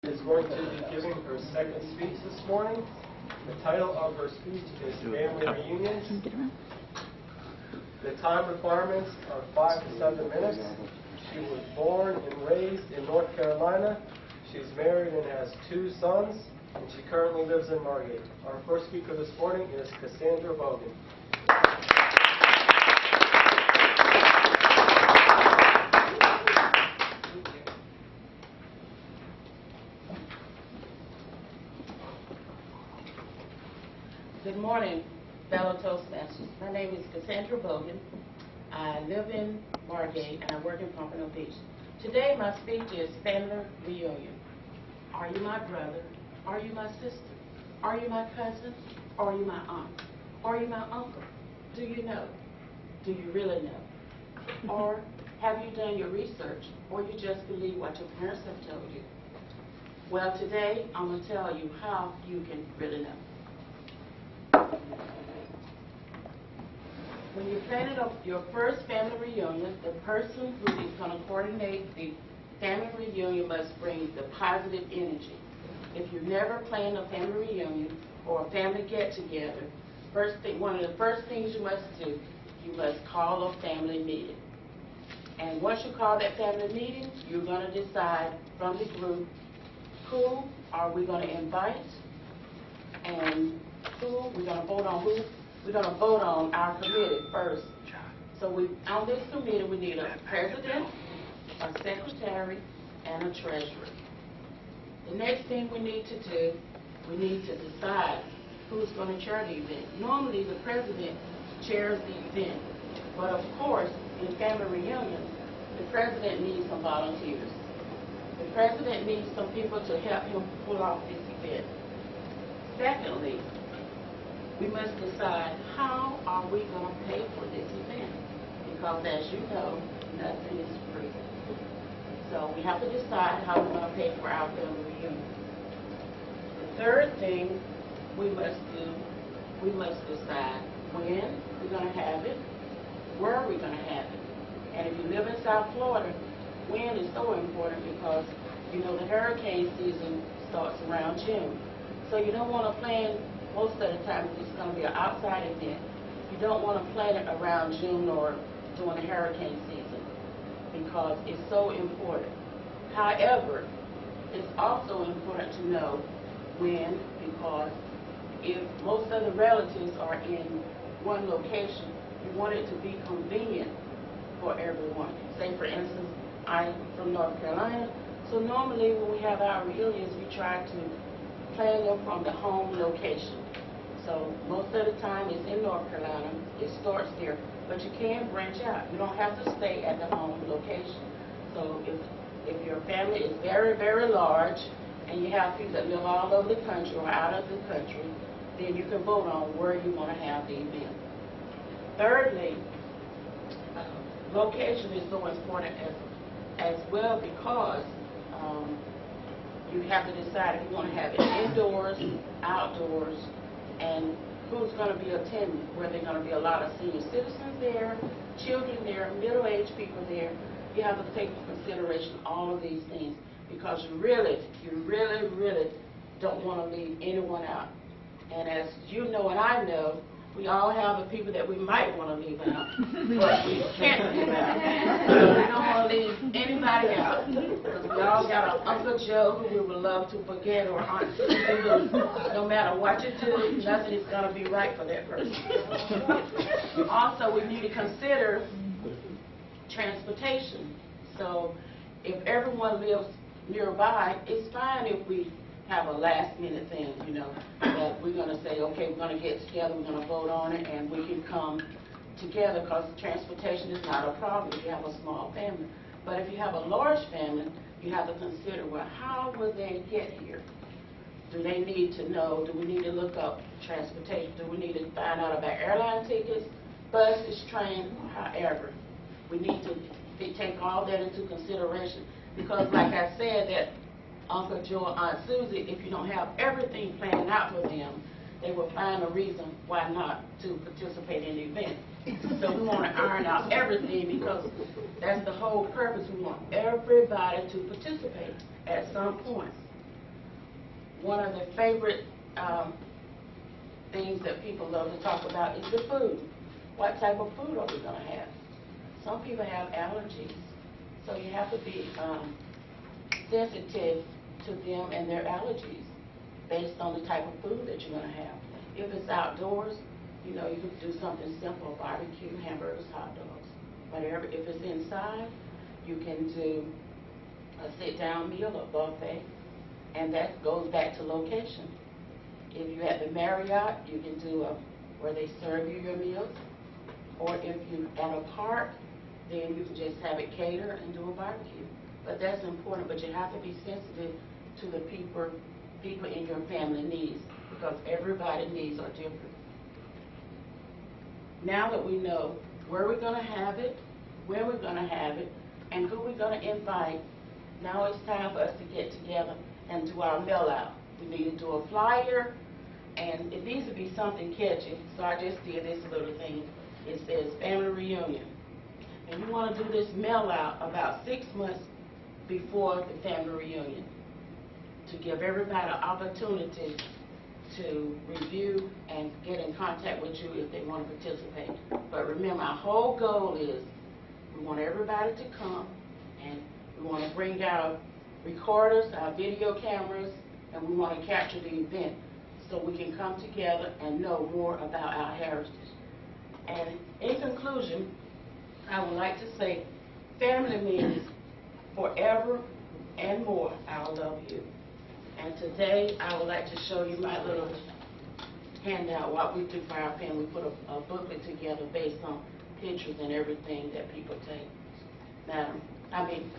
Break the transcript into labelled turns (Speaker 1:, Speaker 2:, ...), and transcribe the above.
Speaker 1: Is going to be giving her second speech this morning. The title of her speech is Family Reunions. The time requirements are 5 to 7 minutes. She was born and raised in North Carolina. She's married and has 2 sons, and she currently lives in Margate. Our first speaker this morning is Cassandra Bogan.
Speaker 2: Good morning, fellow Toastmasters. My name is Cassandra Bogan. I live in Margate and I work in Pompano Beach. Today my speech is Family Reunion. Are you my brother? Are you my sister? Are you my cousin? Are you my aunt? Are you my uncle? Do you know? Do you really know? Or have you done your research, or you just believe what your parents have told you? Well, today I'm going to tell you how you can really know. When you're planning your first family reunion, the person who is going to coordinate the family reunion must bring the positive energy. If you've never planned a family reunion or a family get-together, one of the first things you must do, you must call a family meeting. And once you call that family meeting, you're going to decide from the group who are we going to invite and who we're going to vote on. We're going to vote on our committee first. So on this committee, we need a president, a secretary, and a treasurer. The next thing we need to do, we need to decide who's going to chair the event. Normally, the president chairs the event, but of course, in family reunions, the president needs some volunteers. The president needs some people to help him pull off this event. Secondly, we must decide how are we going to pay for this event, because as you know, nothing is free. So we have to decide how we're going to pay for our family reunion. The third thing we must do, we must decide when we're going to have it, where we're going to have it. And if you live in South Florida, when is so important because, you know, the hurricane season starts around June. So you don't want to plan, most of the time it's going to be an outside event. You don't want to plan it around June or during the hurricane season because it's so important. However, it's also important to know when, because if most of the relatives are in one location, you want it to be convenient for everyone. Say, for instance, I'm from North Carolina, so normally when we have our reunions, we try to plan them from the home location. So most of the time it's in North Carolina, it starts there, but you can branch out. You don't have to stay at the home location. So if your family is very, very large and you have people that live all over the country or out of the country, then you can vote on where you want to have the event. Thirdly, location is so important as well because you have to decide if you want to have it indoors, outdoors, and who's going to be attending. Whether there are going to be a lot of senior citizens there, children there, middle-aged people there. You have to take into consideration all of these things because you really don't want to leave anyone out. And as you know and I know, we all have the people that we might want to leave out, but we can't leave out. We don't want to leave anybody out because we all got an Uncle Joe who we would love to forget or Aunt Susie who no matter what you do, nothing is going to be right for that person. Also, we need to consider transportation. So if everyone lives nearby, it's fine if we have a last-minute thing, you know, that we're going to say, okay, we're going to get together, we're going to vote on it, and we can come together because transportation is not a problem if you have a small family. But if you have a large family, you have to consider, well, how will they get here? Do they need to know, do we need to look up transportation? Do we need to find out about airline tickets, buses, train, however? We need to take all that into consideration because, like I said, that Uncle Joe or Aunt Susie, if you don't have everything planned out for them, they will find a reason why not to participate in the event. So we want to iron out everything because that's the whole purpose. We want everybody to participate at some point. one of the favorite things that people love to talk about is the food. What type of food are we going to have? Some people have allergies, so you have to be sensitive to them and their allergies based on the type of food that you're going to have. If it's outdoors, you know, you can do something simple, barbecue, hamburgers, hot dogs, whatever. If it's inside, you can do a sit-down meal, a buffet, and that goes back to location. If you're at the Marriott, you can do where they serve you your meals, or if you're at a park, then you can just have it cater and do a barbecue. But that's important, but you have to be sensitive to the people in your family needs, because everybody's needs are different. Now that we know where we're going to have it, when we're going to have it, and who we're going to invite, now it's time for us to get together and do our mail out. We need to do a flyer, and it needs to be something catchy, so I just did this little thing. It says family reunion. And you want to do this mail out about 6 months before the family reunion to give everybody an opportunity to review and get in contact with you if they want to participate. But remember, our whole goal is we want everybody to come, and we want to bring our recorders, our video cameras, and we want to capture the event so we can come together and know more about our heritage. And in conclusion, I would like to say family means forever and more. I love you. And today I would like to show you my little handout, what we do for our family. We put a booklet together based on pictures and everything that people take. Madam, I mean...